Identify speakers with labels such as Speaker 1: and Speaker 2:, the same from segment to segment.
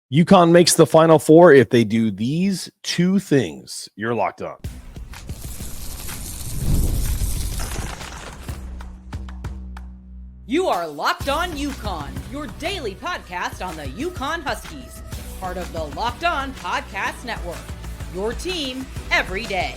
Speaker 1: UConn makes the Final Four if they do these two things. You're locked on.
Speaker 2: You are Locked On UConn, your daily podcast on the UConn Huskies, part of the Locked On Podcast Network, your team every day.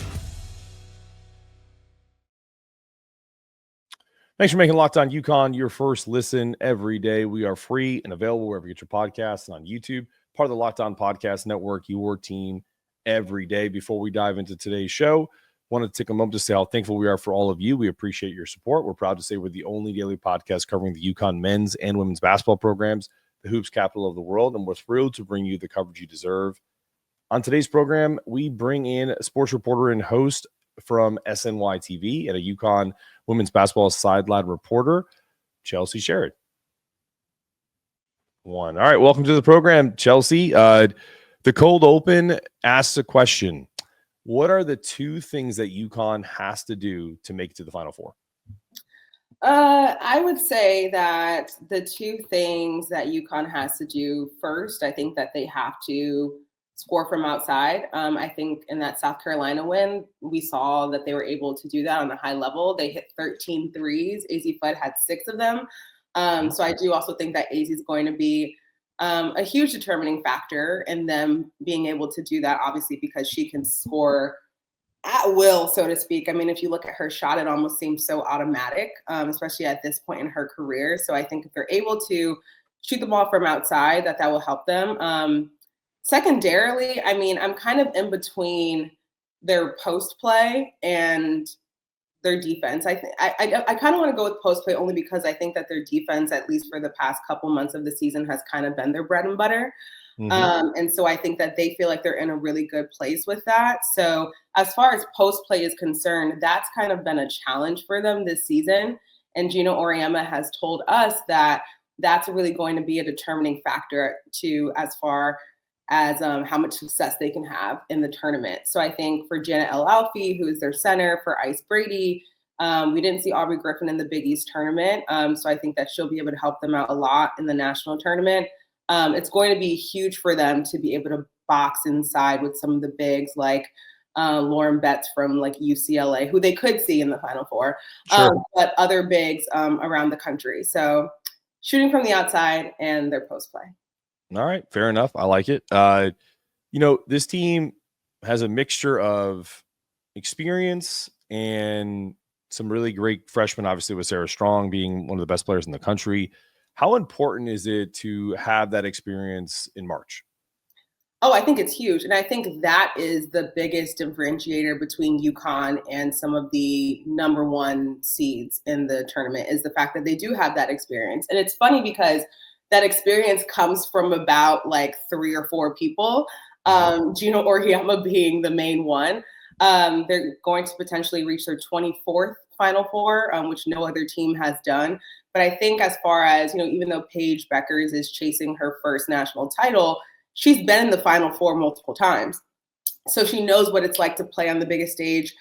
Speaker 1: Thanks for making Locked On UConn your first listen every day. We are free and available wherever you get your podcasts and on YouTube, part of the Locked On Podcast Network, your team every day. Before we dive into today's show, wanted to take a moment to say how thankful we are for all of you. We appreciate your support. We're proud to say we're the only daily podcast covering the UConn men's and women's basketball programs, the hoops capital of the world, and we're thrilled to bring you the coverage you deserve. On today's program, we bring in sports reporter and host from SNY TV and a UConn women's basketball sideline reporter, Chelsea Sherrod. All right, welcome to the program, Chelsea. The cold open asks a question. What are the two things that UConn has to do to make it to the Final Four?
Speaker 3: I would say that the two things that UConn has to do first, I think that they have to score from outside. I think in that South Carolina win, we saw that they were able to do that on a high level. They hit 13 threes. Azzi Fudd had 6 of them. So I do also think that Azzi is going to be a huge determining factor in them being able to do that, obviously, because she can score at will, so to speak. I mean, if you look at her shot, it almost seems so automatic, especially at this point in her career. So I think if they're able to shoot the ball from outside, that will help them. Secondarily, I mean, I'm kind of in between their post play and their defense. I kind of want to go with post play only because I think that their defense, at least for the past couple months of the season, has kind of been their bread and butter. And so I think that they feel like they're in a really good place with that. So as far as post play is concerned, that's kind of been a challenge for them this season. And Gino Auriemma has told us that that's really going to be a determining factor to as far as how much success they can have in the tournament. So I think for Janet El-Alfi, who is their center, for Ice Brady, we didn't see Aubrey Griffin in the Big East tournament. So I think that she'll be able to help them out a lot in the national tournament. It's going to be huge for them to be able to box inside with some of the bigs like Lauren Betts from like UCLA, who they could see in the Final Four, but other bigs around the country. So shooting from the outside and their post play.
Speaker 1: All right, fair enough. I like it. This team has a mixture of experience and some really great freshmen, obviously with Sarah Strong being one of the best players in the country. How important is it to have that experience in March?
Speaker 3: Oh, I think it's huge. And I think that is the biggest differentiator between UConn and some of the number one seeds in the tournament is the fact that they do have that experience. And it's funny because that experience comes from about like 3 or 4 people, Gino Auriemma being the main one. They're going to potentially reach their 24th Final Four, which no other team has done. But I think as far as, even though Paige Bueckers is chasing her first national title, she's been in the Final Four multiple times. So she knows what it's like to play on the biggest stage.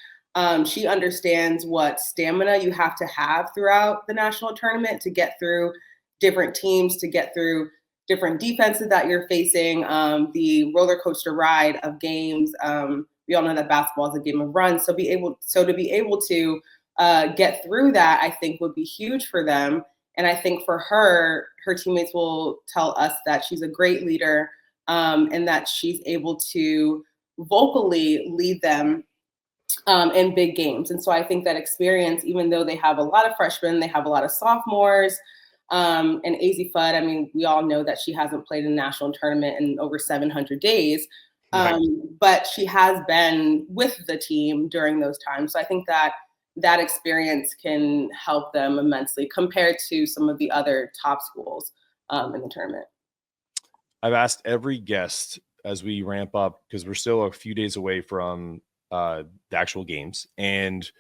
Speaker 3: She understands what stamina you have to have throughout the national tournament to get through different teams, to get through different defenses that you're facing, the roller coaster ride of games. We all know that basketball is a game of runs. So to be able to get through that, I think would be huge for them. And I think for her teammates will tell us that she's a great leader and that she's able to vocally lead them in big games. And so I think that experience, even though they have a lot of freshmen, they have a lot of sophomores, and Azzi Fudd, I mean, we all know that she hasn't played in a national tournament in over 700 days, but she has been with the team during those times. So I think that experience can help them immensely compared to some of the other top schools in the tournament.
Speaker 1: I've asked every guest as we ramp up, because we're still a few days away from the actual games, and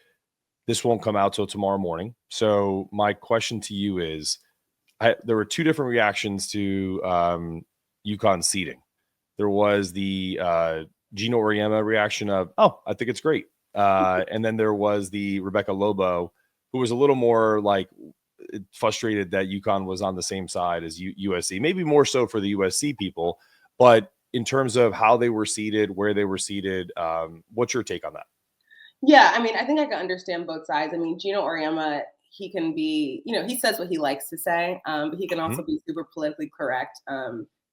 Speaker 1: this won't come out till tomorrow morning. So my question to you is, there were 2 different reactions to UConn seeding. There was the Gino Auriemma reaction of, oh, I think it's great. And then there was the Rebecca Lobo, who was a little more like frustrated that UConn was on the same side as USC, maybe more so for the USC people. But in terms of how they were seated, where they were seated, what's your take on that?
Speaker 3: Yeah, I mean, I think I can understand both sides. I mean, Gino Auriemma, he can be, he says what he likes to say, but he can also be super politically correct.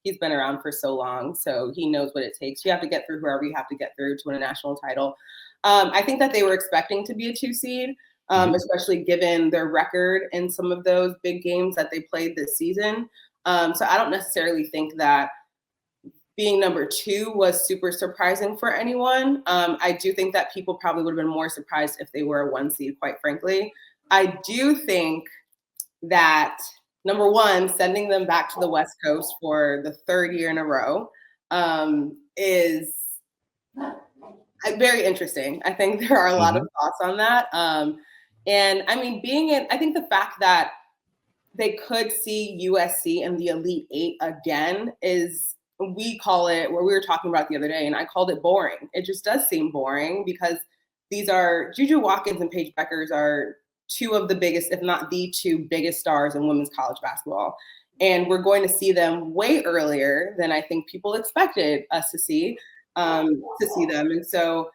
Speaker 3: He's been around for so long, so he knows what it takes. You have to get through whoever you have to get through to win a national title. I think that they were expecting to be a 2 seed, especially given their record in some of those big games that they played this season. So I don't necessarily think that being number 2 was super surprising for anyone. I do think that people probably would have been more surprised if they were a 1 seed, quite frankly. I do think that, number 1, sending them back to the West Coast for the 3rd year in a row is very interesting. I think there are a lot of thoughts on that. And I mean, I think the fact that they could see USC in the Elite 8 again is, we call it, what we were talking about the other day, and I called it boring. It just does seem boring because these are, Juju Watkins and Paige Bueckers are 2 of the biggest, if not the 2 biggest stars in women's college basketball. And we're going to see them way earlier than I think people expected us to see them. And so,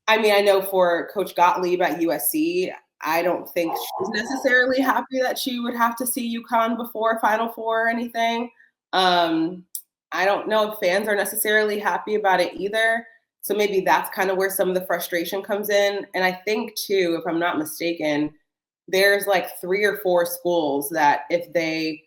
Speaker 3: I mean, I know for Coach Gottlieb at USC, I don't think she's necessarily happy that she would have to see UConn before Final Four or anything. I don't know if fans are necessarily happy about it either. So maybe that's kind of where some of the frustration comes in. And I think too, if I'm not mistaken, there's like 3 or 4 schools that if they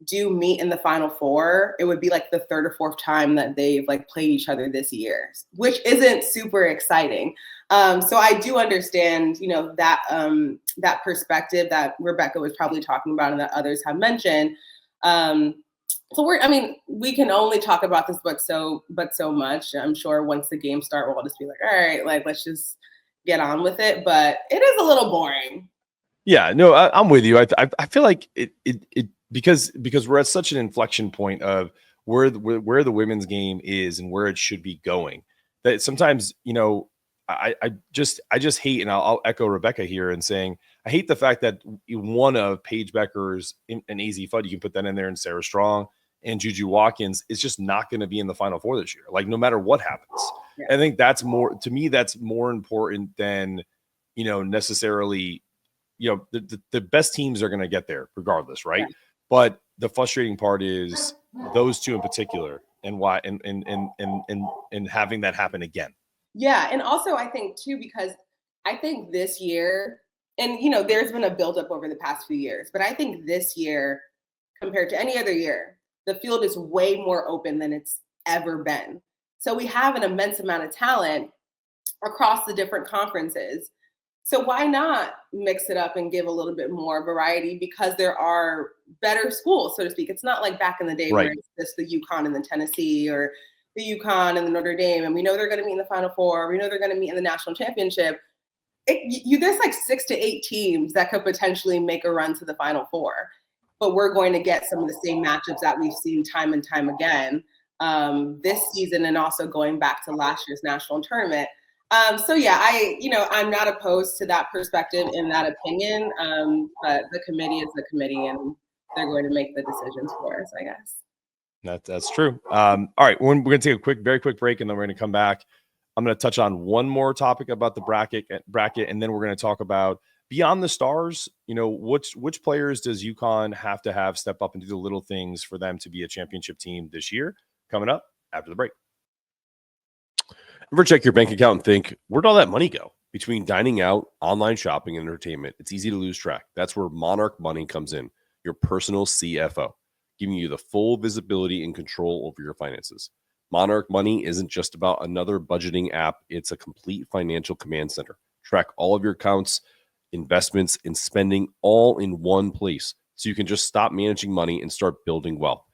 Speaker 3: do meet in the Final Four, it would be like the 3rd or 4th time that they've like played each other this year, which isn't super exciting. So I do understand, that perspective that Rebecca was probably talking about and that others have mentioned. So we can only talk about this but so much. I'm sure once the games start, we'll just be like, all right, like, let's just get on with it. But it is a little boring.
Speaker 1: Yeah, no, I'm with you. I feel like it because we're at such an inflection point of where the women's game is and where it should be going, that sometimes, I just hate, and I'll echo Rebecca here in saying, I hate the fact that one of Paige Bueckers and Azzi Fudd, you can put that in there, and Sarah Strong and Juju Watkins is just not going to be in the Final Four this year. Like, no matter what happens. Yeah. I think that's more important than, necessarily, the best teams are going to get there regardless. Right. Yeah. But the frustrating part is those 2 in particular, and why, and having that happen again.
Speaker 3: Yeah. And also I think too, because I think this year, and there's been a buildup over the past few years, but I think this year compared to any other year, the field is way more open than it's ever been. So we have an immense amount of talent across the different conferences. So why not mix it up and give a little bit more variety, because there are better schools, so to speak. It's not like back in the day where it's just the UConn and the Tennessee, or the UConn and the Notre Dame, and we know they're going to meet in the Final Four. We know they're going to meet in the national championship. There's like 6 to 8 teams that could potentially make a run to the Final Four. But we're going to get some of the same matchups that we've seen time and time again this season, and also going back to last year's national tournament. So yeah, I'm not opposed to that perspective and that opinion, but the committee is the committee, and they're going to make the decisions for us, I guess.
Speaker 1: That's true. All right, we're going to take a very quick break, and then we're going to come back. I'm going to touch on one more topic about the bracket, and then we're going to talk about beyond the stars. Which players does UConn have to have step up and do the little things for them to be a championship team this year? Coming up after the break. Ever check your bank account and think, where'd all that money go? Between dining out, online shopping, and entertainment, it's easy to lose track. That's where Monarch Money comes in, your personal CFO, giving you the full visibility and control over your finances. Monarch Money isn't just about another budgeting app. It's a complete financial command center. Track all of your accounts, investments, and spending all in one place, so you can just stop managing money and start building wealth.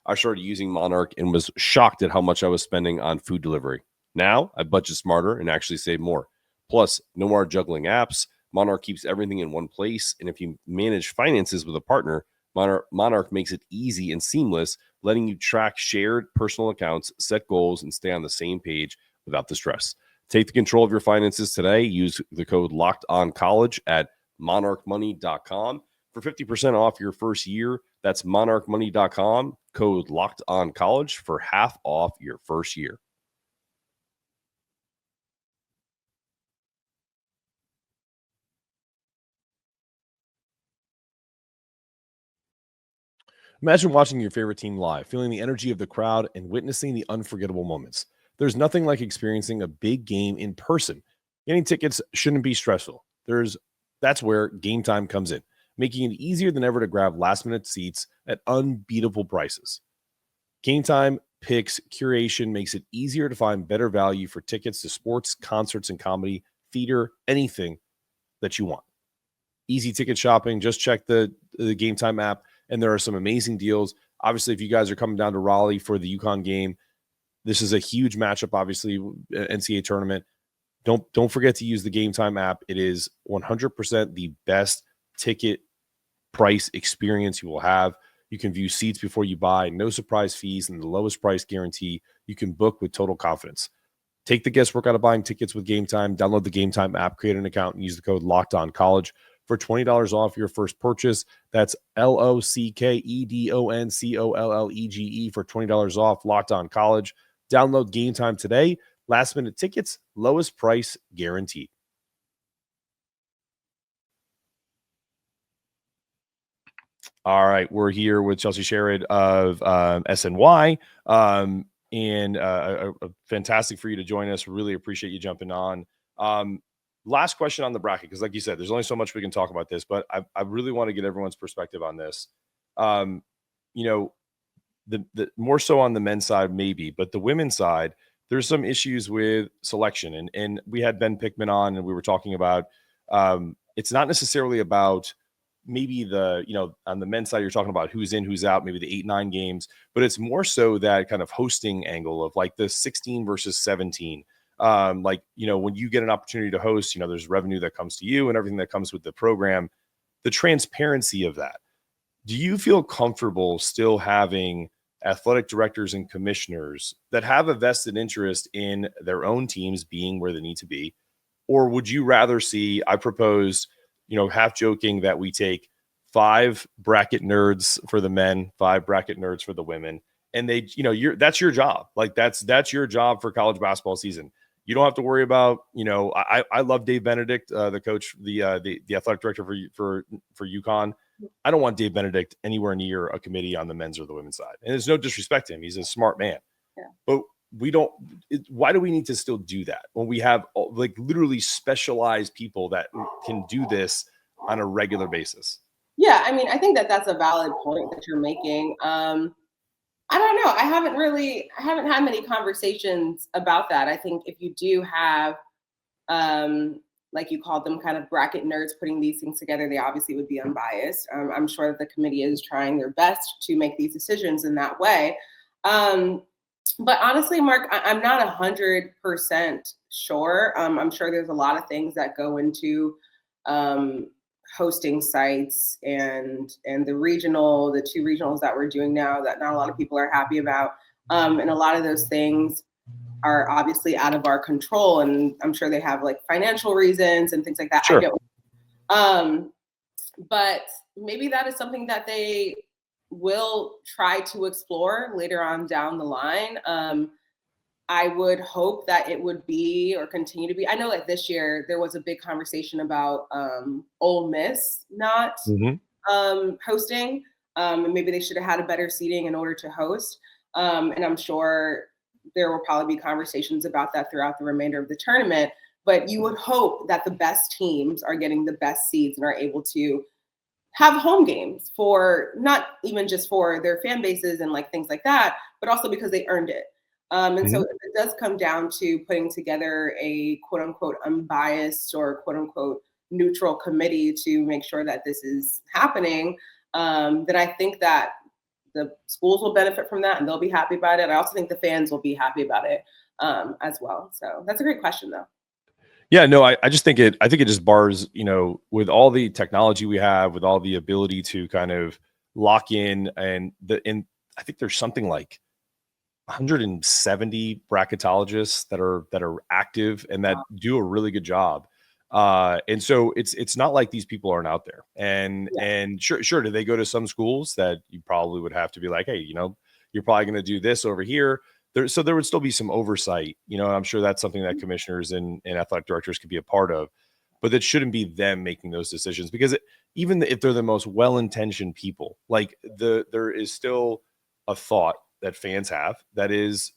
Speaker 1: I started using Monarch and was shocked at how much I was spending on food delivery. Now I budget smarter and actually save more. Plus, no more juggling apps. Monarch keeps everything in one place. And if you manage finances with a partner, Monarch makes it easy and seamless, letting you track shared personal accounts, set goals, and stay on the same page without the stress. Take the control of your finances today. Use the code LOCKEDONCOLLEGE at monarchmoney.com for 50% off your first year. That's monarchmoney.com, code Locked On College for half off your first year. Imagine watching your favorite team live, feeling the energy of the crowd and witnessing the unforgettable moments. There's nothing like experiencing a big game in person. Getting tickets shouldn't be stressful. That's where Game Time comes in, making it easier than ever to grab last-minute seats at unbeatable prices. Game Time picks curation makes it easier to find better value for tickets to sports, concerts, and comedy, theater, anything that you want. Easy ticket shopping. Just check the Game Time app, and there are some amazing deals. Obviously, if you guys are coming down to Raleigh for the UConn game, this is a huge matchup, obviously, NCAA tournament. Don't forget to use the Game Time app. It is 100% the best ticket price experience you will have. You can view seats before you buy, no surprise fees, and the lowest price guarantee. You can book with total confidence. Take the guesswork out of buying tickets with Game Time. Download the Game Time app, create an account, and use the code LOCKEDONCollege for $20 off your first purchase. That's LOCKEDONCOLLEGE for $20 off. Locked On College. Download Game Time today. Last minute tickets, lowest price guaranteed. All right, we're here with Chelsea Sherrod of SNY. And fantastic for you to join us. Really appreciate you jumping on. Last question on the bracket, because like you said, there's only so much we can talk about this, but I really want to get everyone's perspective on this. The more so on the men's side, maybe, but the women's side, there's some issues with selection. And we had Ben Pickman on, and we were talking about it's not necessarily about maybe on the men's side, you're talking about who's in, who's out, maybe the 8-9 games, but it's more so that kind of hosting angle of like the 16 versus 17. When you get an opportunity to host, there's revenue that comes to you and everything that comes with the program, the transparency of that. Do you feel comfortable still having athletic directors and commissioners that have a vested interest in their own teams being where they need to be? Or would you rather see, I proposed, half joking, that we take 5 bracket nerds for the men, 5 bracket nerds for the women, and they, that's your job. Like that's your job for college basketball season. You don't have to worry about, I love Dave Benedict, the coach, the athletic director for UConn. I don't want Dave Benedict anywhere near a committee on the men's or the women's side. And there's no disrespect to him. He's a smart man. Yeah. But why do we need to still do that when we have like literally specialized people that can do this on a regular basis?
Speaker 3: Yeah, I mean, I think that's a valid point that you're making. I don't know. I haven't had many conversations about that. I think if you do have, like you called them, kind of bracket nerds putting these things together, they obviously would be unbiased. I'm sure that the committee is trying their best to make these decisions in that way. But honestly, Mark, I'm not 100% sure. I'm sure there's a lot of things that go into hosting sites and the 2 regionals that we're doing now that not a lot of people are happy about. And a lot of those things are obviously out of our control. And I'm sure they have like financial reasons and things like that.
Speaker 1: Sure.
Speaker 3: I don't. But maybe that is something that they will try to explore later on down the line. I would hope that it would be or continue to be. I know that this year there was a big conversation about Ole Miss not hosting, and maybe they should have had a better seating in order to host. And I'm sure there will probably be conversations about that throughout the remainder of the tournament. But you would hope that the best teams are getting the best seeds and are able to have home games for not even just for their fan bases and like things like that, but also because they earned it. And so if it does come down to putting together a quote unquote unbiased or quote unquote neutral committee to make sure that this is happening, then I think that the schools will benefit from that and they'll be happy about it. I also think the fans will be happy about it as well. So that's a great question though.
Speaker 1: Yeah, no, I just think I think it just bars, with all the technology we have, with all the ability to kind of lock in and I think there's something like 170 bracketologists that are active and that do a really good job. And so it's not like these people aren't out there. And sure, do they go to some schools that you probably would have to be like, hey, you're probably going to do this over here. So there would still be some oversight. I'm sure that's something that commissioners and athletic directors could be a part of, but that shouldn't be them making those decisions, because even if they're the most well-intentioned people, like there is still a thought that fans have that is,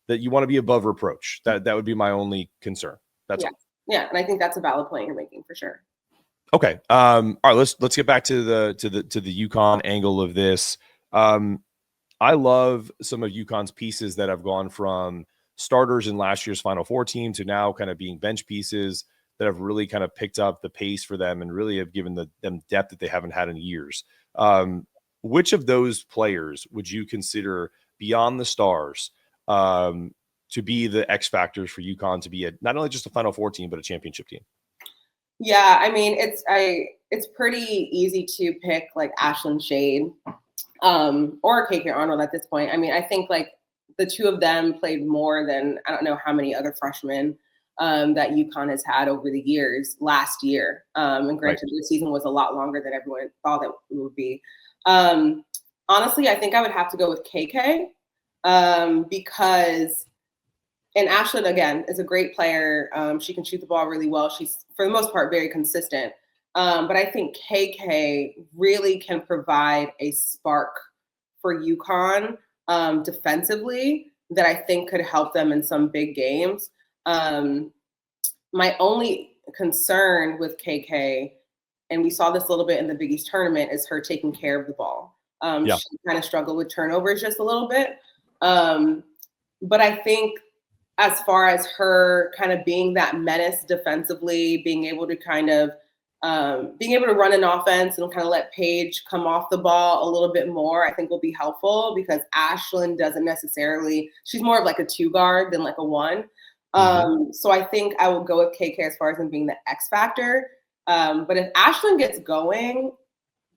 Speaker 1: that you want to be above reproach. That would be my only concern. That's all.
Speaker 3: Yeah, and I think that's a valid point you're making for sure.
Speaker 1: Okay. All right. Let's get back to the UConn angle of this. I love some of UConn's pieces that have gone from starters in last year's Final Four team to now kind of being bench pieces that have really kind of picked up the pace for them and really have given them depth that they haven't had in years. Which of those players would you consider beyond the stars to be the X factors for UConn to be not only just a Final Four team, but a championship team?
Speaker 3: Yeah, I mean, it's pretty easy to pick like Ashlyn Shade or KK Arnold at this point. I mean, I think like the two of them played more than I don't know how many other freshmen that UConn has had over the years last year. And granted, the season was a lot longer than everyone thought that it would be. Honestly, I think I would have to go with KK because, and Ashlyn, again, is a great player. She can shoot the ball really well. She's, for the most part, very consistent. But I think KK really can provide a spark for UConn defensively that I think could help them in some big games. My only concern with KK, and we saw this a little bit in the Big East tournament, is her taking care of the ball. She kind of struggled with turnovers just a little bit. But I think as far as her kind of being that menace defensively, being able to run an offense and kind of let Paige come off the ball a little bit more, I think will be helpful, because Ashlyn doesn't necessarily, she's more of like a 2 guard than like a 1. So I think I will go with KK as far as them being the X factor. But if Ashlyn gets going,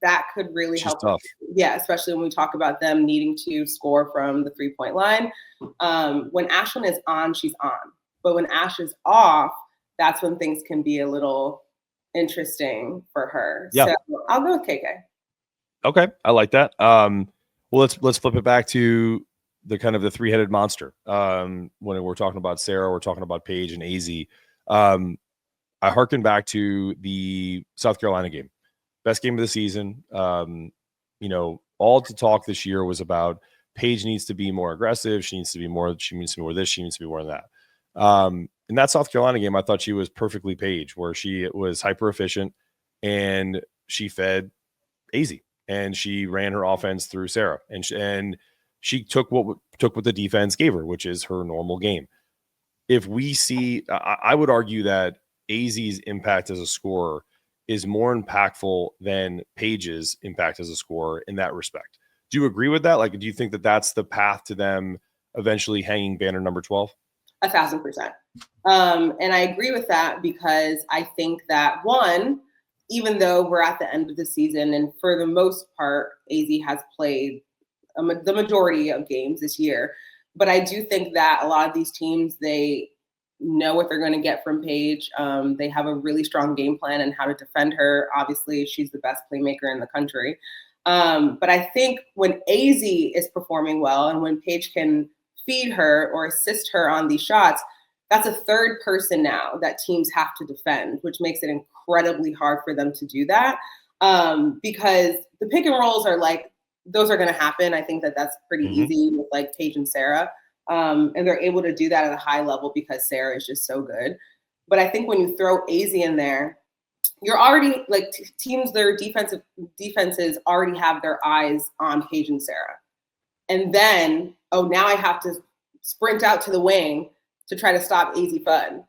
Speaker 3: that could really help.
Speaker 1: Tough.
Speaker 3: Yeah, especially when we talk about them needing to score from the 3-point line. When Ashlyn is on, she's on. But when Ash is off, that's when things can be a little interesting for her. Yeah. So I'll go with KK.
Speaker 1: Okay, I like that. Well, let's flip it back to the kind of the 3-headed monster. When we're talking about Sarah, we're talking about Paige and Azzi. I hearken back to the South Carolina game. Best game of the season. All the talk this year was about Paige needs to be more aggressive. She needs to be more this. She needs to be more than that. In that South Carolina game, I thought she was perfectly Paige, where she was hyper efficient and she fed Azzi and she ran her offense through Sarah, and she took what the defense gave her, which is her normal game. If we see, I would argue that Azzi's impact as a scorer is more impactful than Paige's impact as a scorer in that respect. Do you agree with that? Like, do you think that that's the path to them eventually hanging banner number 12?
Speaker 3: 1,000%. And I agree with that, because I think that, one, even though we're at the end of the season, and for the most part, Azzi has played the majority of games this year, but I do think that a lot of these teams, they know what they're going to get from Paige. They have a really strong game plan and how to defend her. Obviously, she's the best playmaker in the country. But I think when Azzi is performing well and when Paige can feed her or assist her on these shots, that's a third person now that teams have to defend, which makes it incredibly hard for them to do that. Because the pick and rolls are like, those are going to happen. I think that that's pretty easy with like Paige and Sarah. And they're able to do that at a high level because Sarah is just so good. But I think when you throw Azzi in there, you're already like teams, their defenses already have their eyes on Paige and Sarah. And then, now I have to sprint out to the wing to try to stop Azzi Fudd.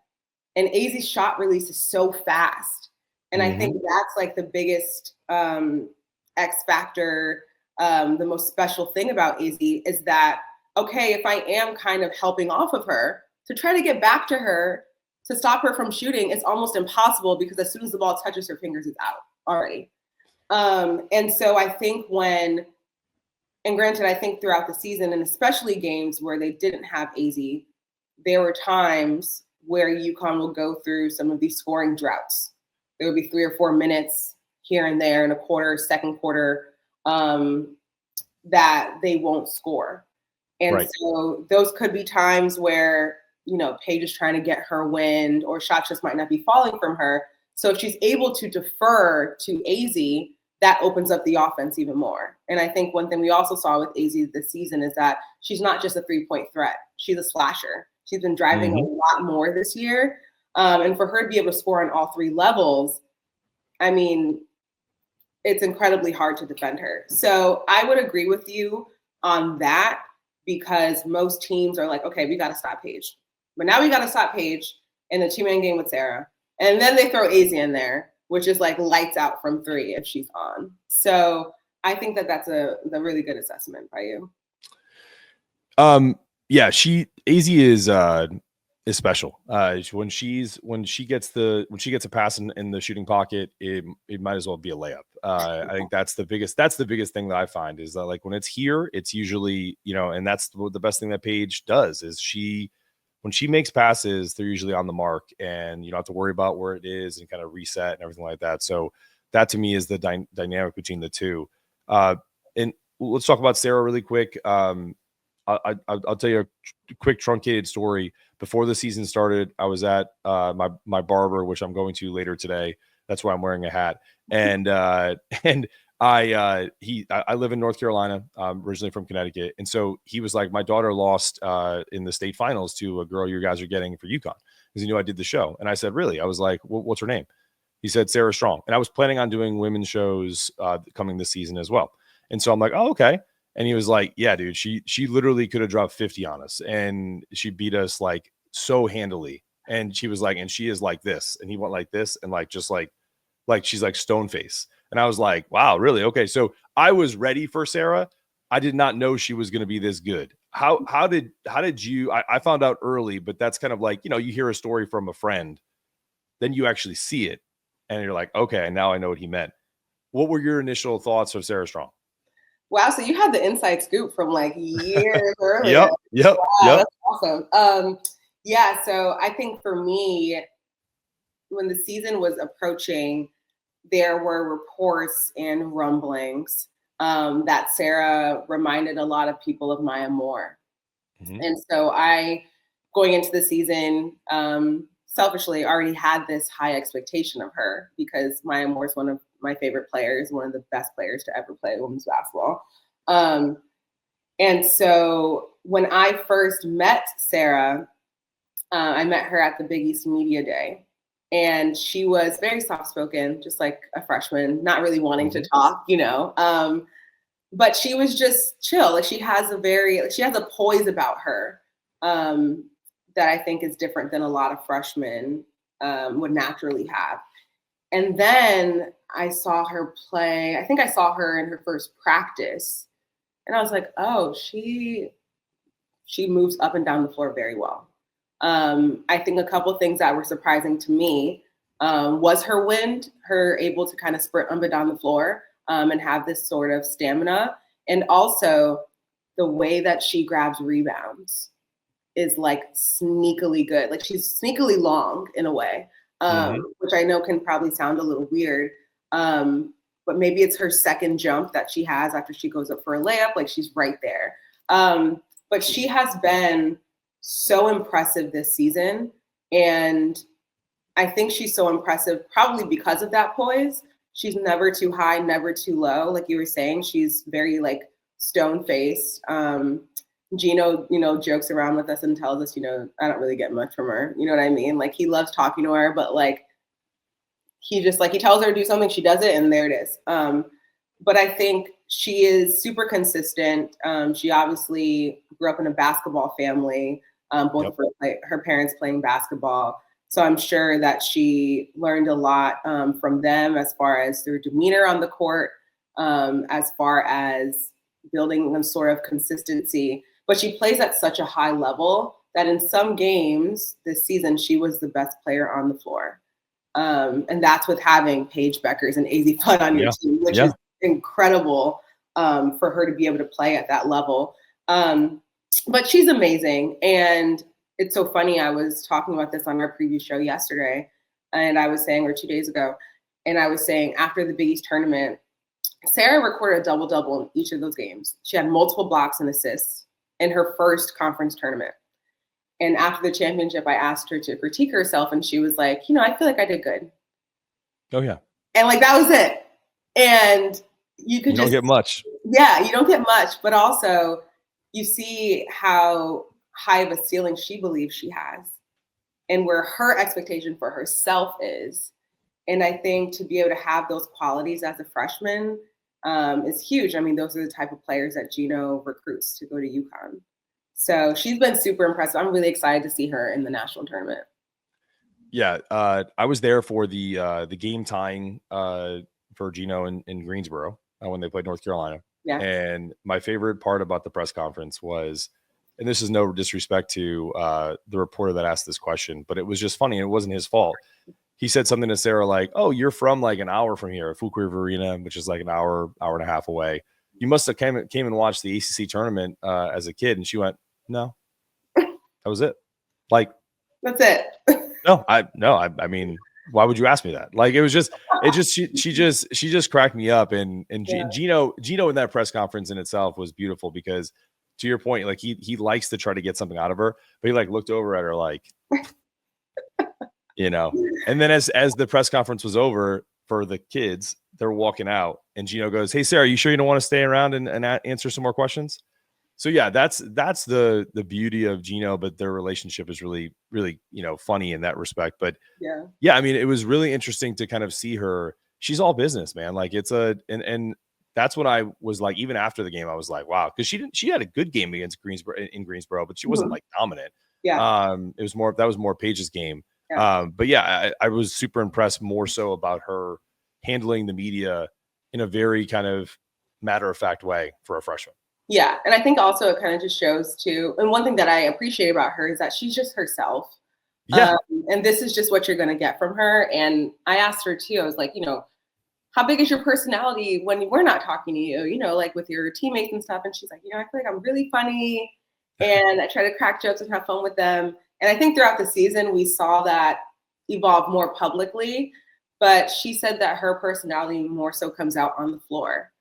Speaker 3: And Azzi's shot release is so fast. And I think that's like the biggest X factor, the most special thing about Azzi is that, okay, if I am kind of helping off of her, to try to get back to her, to stop her from shooting, it's almost impossible, because as soon as the ball touches her fingers, it's out already. And so I think and granted, I think throughout the season, and especially games where they didn't have Azzi, there were times where UConn will go through some of these scoring droughts. There will be 3 or 4 minutes here and there in a quarter, second quarter, that they won't score. And so those could be times where, Paige is trying to get her wind, or shots just might not be falling from her. So if she's able to defer to Azzi, that opens up the offense even more. And I think one thing we also saw with Azzi this season is that she's not just a 3-point threat. She's a slasher. She's been driving a lot more this year. And for her to be able to score on all 3 levels, I mean, it's incredibly hard to defend her. So I would agree with you on that, because most teams are like, okay, we got to stop Paige. But now we got to stop Paige in the 2-man game with Sarah. And then they throw Azzi in there, which is like lights out from 3 if she's on. So I think that that's a really good assessment by you.
Speaker 1: Yeah, Azzi is special. When she gets a pass in the shooting pocket, it might as well be a layup. I think that's the biggest thing that I find is that, like, when it's here, it's usually, and that's the best thing that Paige does is when she makes passes, they're usually on the mark, and you don't have to worry about where it is and kind of reset and everything like that. So that to me is the dynamic between the two. And let's talk about Sarah really quick. I'll tell you a quick truncated story. Before the season started, I was at my barber, which I'm going to later today. That's why I'm wearing a hat. And I live in North Carolina. I'm originally from Connecticut. And so he was like, my daughter lost in the state finals to a girl you guys are getting for UConn, because he knew I did the show. And I said, really? I was like, what's her name? He said, Sarah Strong. And I was planning on doing women's shows coming this season as well. And so I'm like, oh, okay. And he was like, yeah, dude, she literally could have dropped 50 on us, and she beat us like so handily. And she was like, and she is like this. And he went like this, and like, just like she's like stone face. And I was like, wow, really? Okay. So I was ready for Sarah. I did not know she was going to be this good. How did you, I found out early, but that's kind of like, you hear a story from a friend, then you actually see it and you're like, okay, now I know what he meant. What were your initial thoughts of Sarah Strong?
Speaker 3: Wow. So you had the inside scoop from like years earlier.
Speaker 1: Yep.
Speaker 3: Wow, that's awesome. Yeah. So I think for me, when the season was approaching, there were reports and rumblings that Sarah reminded a lot of people of Maya Moore. And so going into the season, selfishly already had this high expectation of her, because Maya Moore is one of my favorite players, one of the best players to ever play women's basketball. And so when I first met Sarah, I met her at the Big East Media Day. And she was very soft-spoken, just like a freshman, not really wanting to talk, but she was just chill. Like she has a poise about her that I think is different than a lot of freshmen would naturally have. And then I saw her play. I think I saw her in her first practice, and I was like, oh, she moves up and down the floor very well. I think a couple of things that were surprising to me was her wind, her able to kind of sprint up and down the floor and have this sort of stamina. And also the way that she grabs rebounds is like sneakily good. Like she's sneakily long in a way, which I know can probably sound a little weird. But maybe it's her second jump that she has after she goes up for a layup. Like she's right there. But she has been so impressive this season. And I think she's so impressive probably because of that poise. She's never too high, never too low. Like you were saying, she's very like stone-faced. Gino, jokes around with us and tells us, I don't really get much from her. You know what I mean? Like he loves talking to her, but like he tells her to do something, she does it, and there it is. But I think she is super consistent. She obviously grew up in a basketball family, both of her parents playing basketball. So I'm sure that she learned a lot from them as far as their demeanor on the court, as far as building some sort of consistency. But she plays at such a high level that in some games this season, she was the best player on the floor. And that's with having Paige Bueckers and Azzi Fudd on your team, which is incredible for her to be able to play at that level. But she's amazing. And it's so funny. I was talking about this on our preview show yesterday, and I was saying, or 2 days ago, and I was saying after the Big East tournament, Sarah recorded a double-double in each of those games. She had multiple blocks and assists in her first conference tournament. And after the championship, I asked her to critique herself, and she was like, I feel like I did good.
Speaker 1: Oh, yeah.
Speaker 3: And like, that was it. And you
Speaker 1: don't get much.
Speaker 3: Yeah, you don't get much. But also, you see how high of a ceiling she believes she has and where her expectation for herself is. And I think to be able to have those qualities as a freshman is huge. I mean, those are the type of players that Gino recruits to go to UConn. So she's been super impressive. I'm really excited to see her in the national tournament.
Speaker 1: Yeah, I was there for the game tying for Gino in Greensboro when they played North Carolina.
Speaker 3: Yeah.
Speaker 1: And my favorite part about the press conference was, and this is no disrespect to the reporter that asked this question, but it was just funny. And it wasn't his fault. He said something to Sarah like, "Oh, you're from like an hour from here, Fuqua River Arena, which is like an hour and a half away. You must have came and watched the ACC tournament as a kid." And she went, "No, that was it. Like,
Speaker 3: that's it."
Speaker 1: I mean, why would you ask me that? Like, she just cracked me up. And yeah. Gino in that press conference in itself was beautiful because, to your point, like he likes to try to get something out of her, but he like looked over at her like, and then as the press conference was over for the kids, they're walking out and Gino goes, "Hey, Sarah, you sure you don't want to stay around and answer some more questions?" So yeah, that's the beauty of Gino, but their relationship is really, really, funny in that respect. But yeah, I mean, it was really interesting to kind of see her. She's all business, man. Like and that's what I was like, even after the game, I was like, wow, because she had a good game against Greensboro, but she wasn't like dominant.
Speaker 3: Yeah.
Speaker 1: It was more Paige's game. Yeah. But yeah, I was super impressed more so about her handling the media in a very kind of matter-of-fact way for a freshman.
Speaker 3: Yeah. And I think also it kind of just shows too. And one thing that I appreciate about her is that she's just herself.
Speaker 1: Yeah.
Speaker 3: And this is just what you're going to get from her. And I asked her too, I was like, how big is your personality when we're not talking to you, like with your teammates and stuff? And she's like, I feel like I'm really funny and I try to crack jokes and have fun with them. And I think throughout the season, we saw that evolve more publicly, but she said that her personality more so comes out on the floor.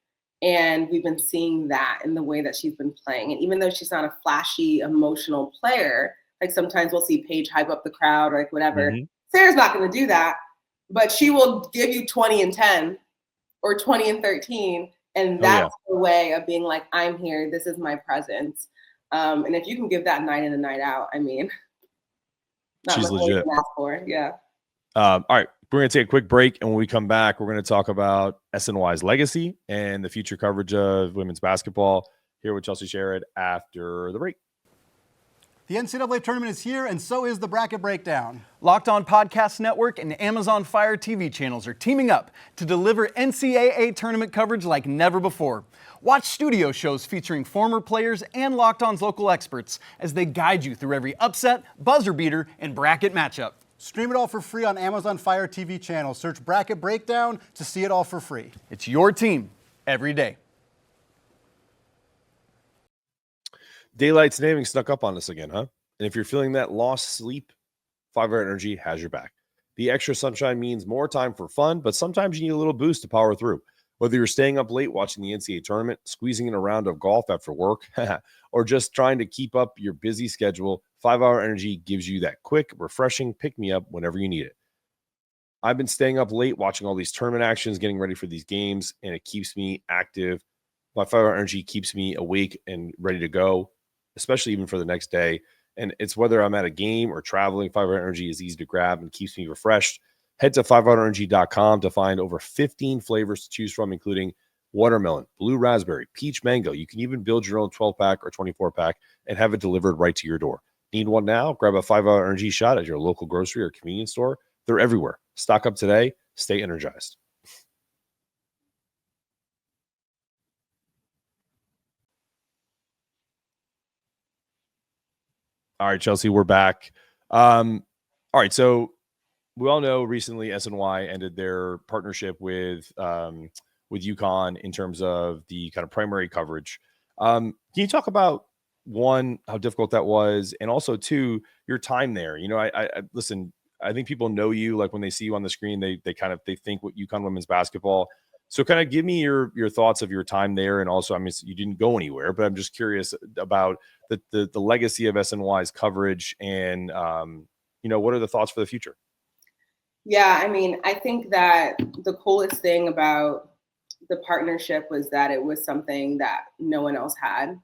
Speaker 3: And we've been seeing that in the way that she's been playing. And even though she's not a flashy, emotional player, like sometimes we'll see Paige hype up the crowd or like whatever. Mm-hmm. Sarah's not going to do that, but she will give you 20 and 10 or 20 and 13. And that's the way of being like, I'm here. This is my presence. And if you can give that night in and night out, I mean,
Speaker 1: she's legit.
Speaker 3: Yeah.
Speaker 1: All right. We're going to take a quick break. And when we come back, we're going to talk about SNY's legacy and the future coverage of women's basketball here with Chelsea Sherrod after the break.
Speaker 4: The NCAA tournament is here, and so is the Bracket Breakdown.
Speaker 5: Locked On Podcast Network and Amazon Fire TV channels are teaming up to deliver NCAA tournament coverage like never before. Watch studio shows featuring former players and Locked On's local experts as they guide you through every upset, buzzer beater, and bracket matchup.
Speaker 4: Stream it all for free on Amazon Fire TV channel. Search Bracket Breakdown to see it all for free.
Speaker 5: It's your team every day.
Speaker 1: Daylight savings snuck up on us again, huh? And if you're feeling that lost sleep, 5-Hour Energy has your back. The extra sunshine means more time for fun, but sometimes you need a little boost to power through. Whether you're staying up late watching the NCAA tournament, squeezing in a round of golf after work, or just trying to keep up your busy schedule, 5-Hour Energy gives you that quick, refreshing pick-me-up whenever you need it. I've been staying up late watching all these tournament actions, getting ready for these games, and it keeps me active. My 5-Hour Energy keeps me awake and ready to go, especially even for the next day. And it's whether I'm at a game or traveling, 5-Hour Energy is easy to grab and keeps me refreshed. Head to 5hourenergy.com to find over 15 flavors to choose from, including watermelon, blue raspberry, peach mango. You can even build your own 12-pack or 24-pack and have it delivered right to your door. Need one now? Grab a 5-Hour Energy shot at your local grocery or convenience store. They're everywhere. Stock up today. Stay energized. All right, Chelsea, we're back. All right, so we all know recently SNY ended their partnership with UConn in terms of the kind of primary coverage. Can you talk about one, how difficult that was, and also two, your time there. I listen. I think people know you, like when they see you on the screen, they think what UConn women's basketball. So kind of give me your thoughts of your time there. And also, I mean, you didn't go anywhere, but I'm just curious about the legacy of SNY's coverage and, what are the thoughts for the future?
Speaker 3: Yeah, I mean, I think that the coolest thing about the partnership was that it was something that no one else had.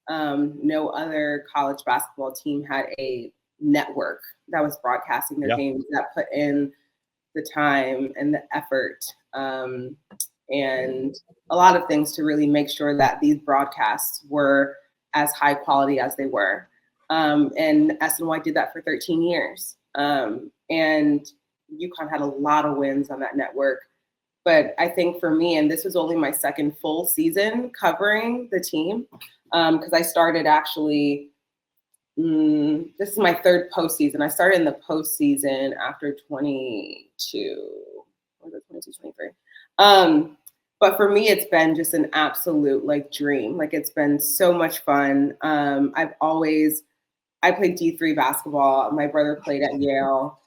Speaker 3: No other college basketball team had a network that was broadcasting their games, that put in the time and the effort and a lot of things to really make sure that these broadcasts were as high quality as they were. And SNY did that for 13 years. And UConn had a lot of wins on that network. But I think for me, and this was only my second full season covering the team, because I started actually, this is my third postseason. I started in the postseason after 22, or 22, 23. But for me, it's been just an absolute dream. It's been so much fun. I played D3 basketball. My brother played at Yale.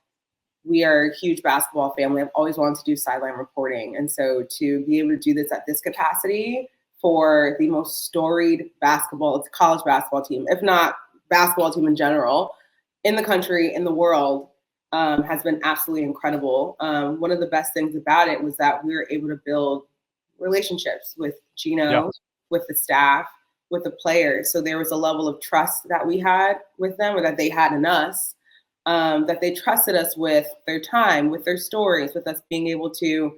Speaker 3: We are a huge basketball family. I've always wanted to do sideline reporting. And so to be able to do this at this capacity for the most storied college basketball team, if not basketball team in general, in the country, in the world, has been absolutely incredible. One of the best things about it was that we were able to build relationships with Gino, with the staff, with the players. So there was a level of trust that we had with them, or that they had in us, that they trusted us with their time, with their stories, with us being able to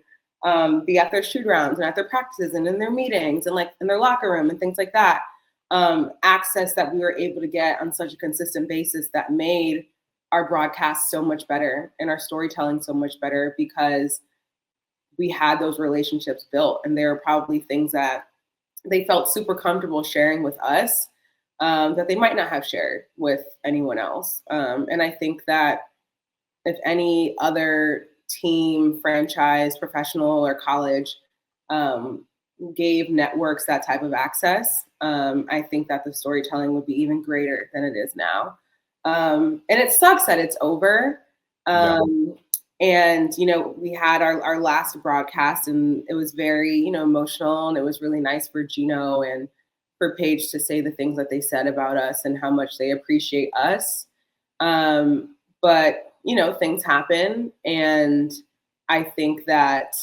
Speaker 3: be at their shoot rounds and at their practices and in their meetings and in their locker room and things like that. Access that we were able to get on such a consistent basis that made our broadcast so much better and our storytelling so much better, because we had those relationships built, and there were probably things that they felt super comfortable sharing with us that they might not have shared with anyone else. And I think that if any other team, franchise, professional, or college gave networks that type of access, I think that the storytelling would be even greater than it is now. And it sucks that it's over. And, we had our last broadcast, and it was very, emotional, and it was really nice for Gino and for Paige to say the things that they said about us and how much they appreciate us. But, things happen. And I think that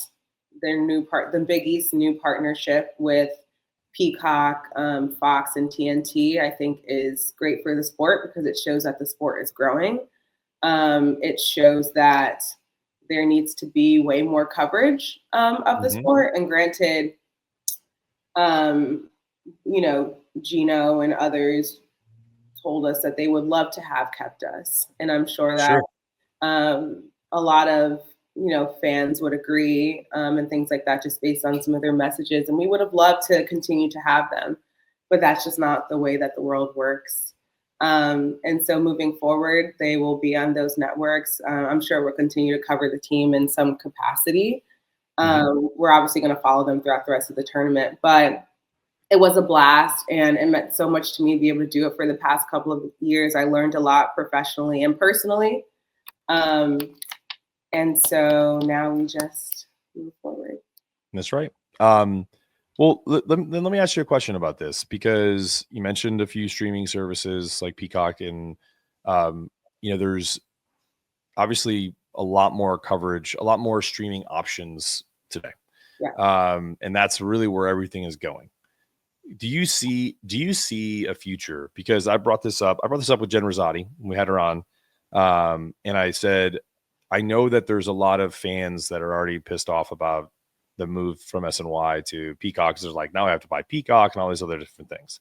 Speaker 3: the Big East new partnership with Peacock, Fox, and TNT, I think is great for the sport, because it shows that the sport is growing. It shows that there needs to be way more coverage of the sport. And granted, Gino and others told us that they would love to have kept us. And I'm sure that a lot of, fans would agree and things like that, just based on some of their messages. And we would have loved to continue to have them, but that's just not the way that the world works. And so moving forward, they will be on those networks. I'm sure we'll continue to cover the team in some capacity. We're obviously going to follow them throughout the rest of the tournament, but it was a blast, and it meant so much to me to be able to do it for the past couple of years. I learned a lot professionally and personally. And so now we just move forward.
Speaker 1: That's right. Well, let me ask you a question about this, because you mentioned a few streaming services like Peacock, and there's obviously a lot more coverage, a lot more streaming options today. And that's really where everything is going. Do you see a future? Because I brought this up with Jen Rosati when we had her on, and I said, I know that there's a lot of fans that are already pissed off about the move from SNY to Peacock. There's now I have to buy Peacock and all these other different things.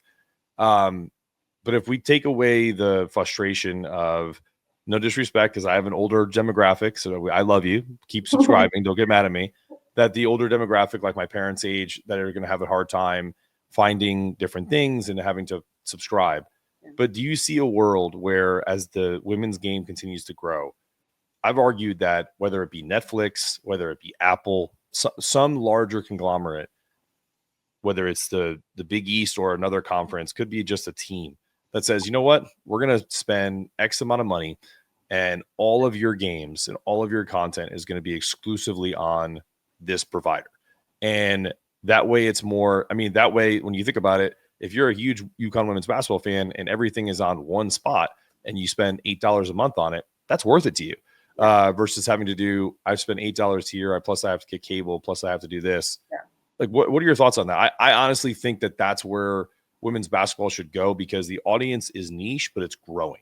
Speaker 1: But if we take away the frustration of, no disrespect, because I have an older demographic, so I love you, keep subscribing, don't get mad at me, that the older demographic, like my parents' age, that are going to have a hard time finding different things and having to subscribe. But do you see a world where, as the women's game continues to grow, I've argued that whether it be Netflix, whether it be Apple, some larger conglomerate, whether it's the Big East or another conference, could be just a team, that says, you know what, we're going to spend X amount of money and all of your games and all of your content is going to be exclusively on this provider. And that way it's more, I mean, that way, when you think about it, if you're a huge UConn women's basketball fan and everything is on one spot and you spend $8 a month on it, that's worth it to you. Versus having to do, I've spent $8 here, plus I have to get cable, plus I have to do this.
Speaker 3: Yeah.
Speaker 1: Like, what are your thoughts on that? I honestly think that that's where women's basketball should go, because the audience is niche, but it's growing.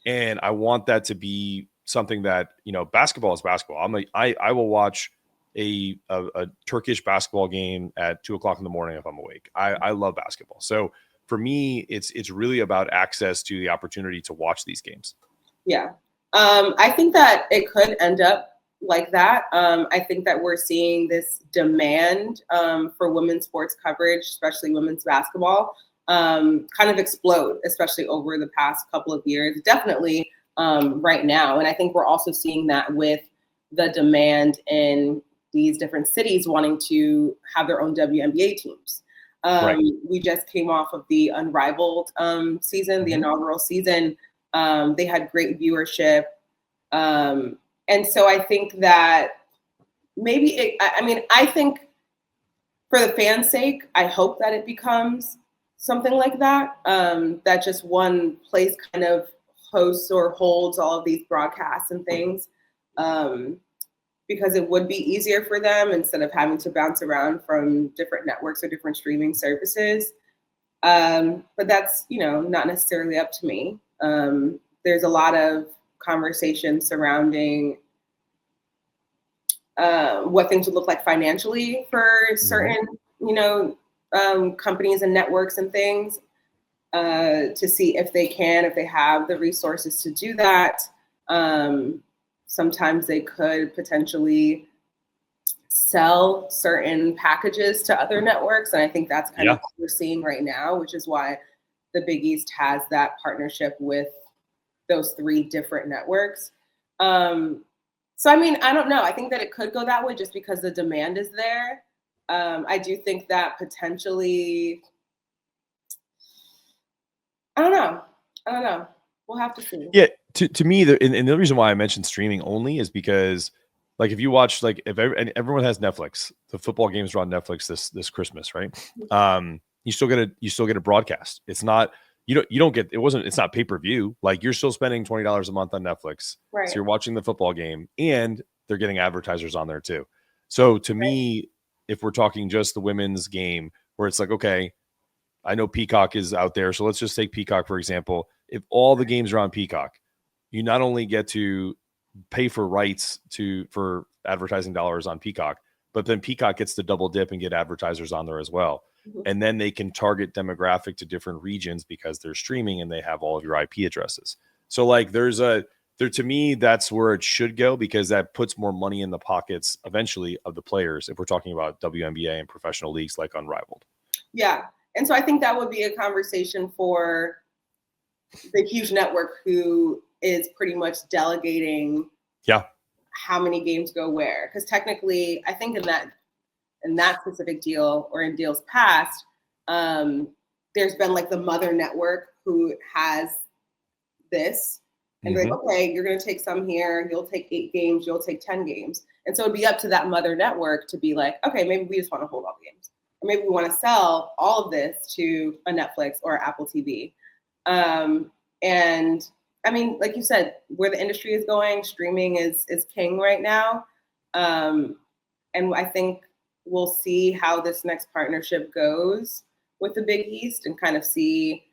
Speaker 1: And I want that to be something that, you know, basketball is basketball. I will watch a Turkish basketball game at 2:00 in the morning if I'm awake. I love basketball. So for me, it's really about access to the opportunity to watch these games.
Speaker 3: Yeah. I think that it could end up like that. I think that we're seeing this demand for women's sports coverage, especially women's basketball, kind of explode, especially over the past couple of years, definitely right now. And I think we're also seeing that with the demand in these different cities wanting to have their own WNBA teams.
Speaker 1: Right.
Speaker 3: We just came off of the Unrivaled season, the inaugural season. They had great viewership. And so I think that maybe, I think for the fans' sake, I hope that it becomes something like that, that just one place kind of hosts or holds all of these broadcasts and things, because it would be easier for them instead of having to bounce around from different networks or different streaming services. But that's, not necessarily up to me. There's a lot of conversation surrounding what things would look like financially for certain, companies and networks and things, to see if they have the resources to do that. Sometimes they could potentially sell certain packages to other networks. And I think that's kind of what we're seeing right now, which is why the Big East has that partnership with those 3 different networks. So, I don't know. I think that it could go that way just because the demand is there. I do think that potentially, I don't know. We'll have to see.
Speaker 1: Yeah. To me, and the reason why I mentioned streaming only is because, like, if you watch, like, and everyone has Netflix, the football games are on Netflix this Christmas, right? You still get a broadcast. It's not, you don't get, it's not pay-per-view. Like, you're still spending $20 a month on Netflix.
Speaker 3: Right.
Speaker 1: So you're watching the football game and they're getting advertisers on there too. So to me, if we're talking just the women's game, where it's like, okay, I know Peacock is out there. So let's just take Peacock, for example. If all the games are on Peacock, you not only get to pay for rights for advertising dollars on Peacock, but then Peacock gets to double dip and get advertisers on there as well. And then they can target demographic to different regions because they're streaming and they have all of your IP addresses. So, like, to me, that's where it should go, because that puts more money in the pockets eventually of the players, if we're talking about WNBA and professional leagues like Unrivaled.
Speaker 3: Yeah. And so I think that would be a conversation for the huge network who is pretty much delegating how many games go where. Because technically, I think in that specific deal, or in deals past, there's been like the mother network who has this, and they're like, okay, you're going to take some here, you'll take 8 games, you'll take 10 games. And so it'd be up to that mother network to be like, okay, maybe we just want to hold all the games. Or maybe we want to sell all of this to a Netflix or Apple TV. And like you said, where the industry is going, streaming is king right now. And I think we'll see how this next partnership goes with the Big East, and kind of see,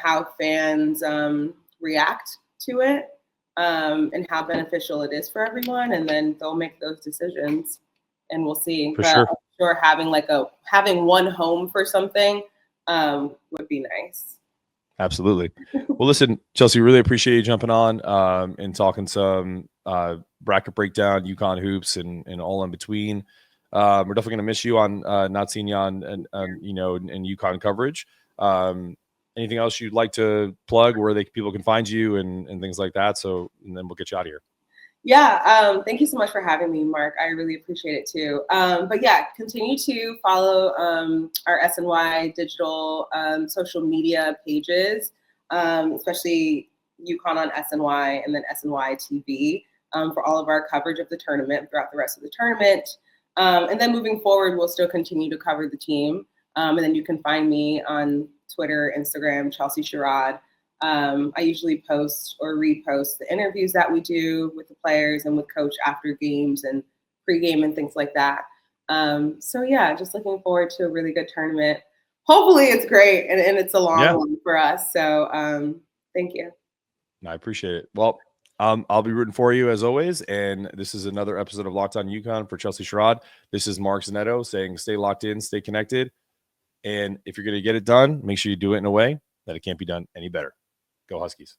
Speaker 3: how fans react to it, and how beneficial it is for everyone. And then they'll make those decisions, and we'll see.
Speaker 1: For sure.
Speaker 3: I'm sure having one home for something would be nice.
Speaker 1: Absolutely. Well, listen, Chelsea, really appreciate you jumping on and talking some bracket breakdown, UConn hoops, and all in between. We're definitely going to miss you on not seeing you on in UConn coverage. Anything else you'd like to plug, where people can find you and things like that? And then we'll get you out of here.
Speaker 3: Yeah. Thank you so much for having me, Mark. I really appreciate it too. But yeah, continue to follow our SNY digital social media pages. especially UConn on SNY and then SNY TV for all of our coverage of the tournament throughout the rest of the tournament. And then moving forward, we'll still continue to cover the team. And then you can find me on Twitter, Instagram, Chelsea Sherrod. I usually post or repost the interviews that we do with the players and with coach after games and pregame and things like that. So yeah, just looking forward to a really good tournament. Hopefully it's great and it's a long one for us. So thank you.
Speaker 1: I appreciate it. Well, I'll be rooting for you as always. And this is another episode of Locked On UConn for Chelsea Sherrod. This is Mark Zanetto saying stay locked in, stay connected. And if you're going to get it done, make sure you do it in a way that it can't be done any better. Go Huskies.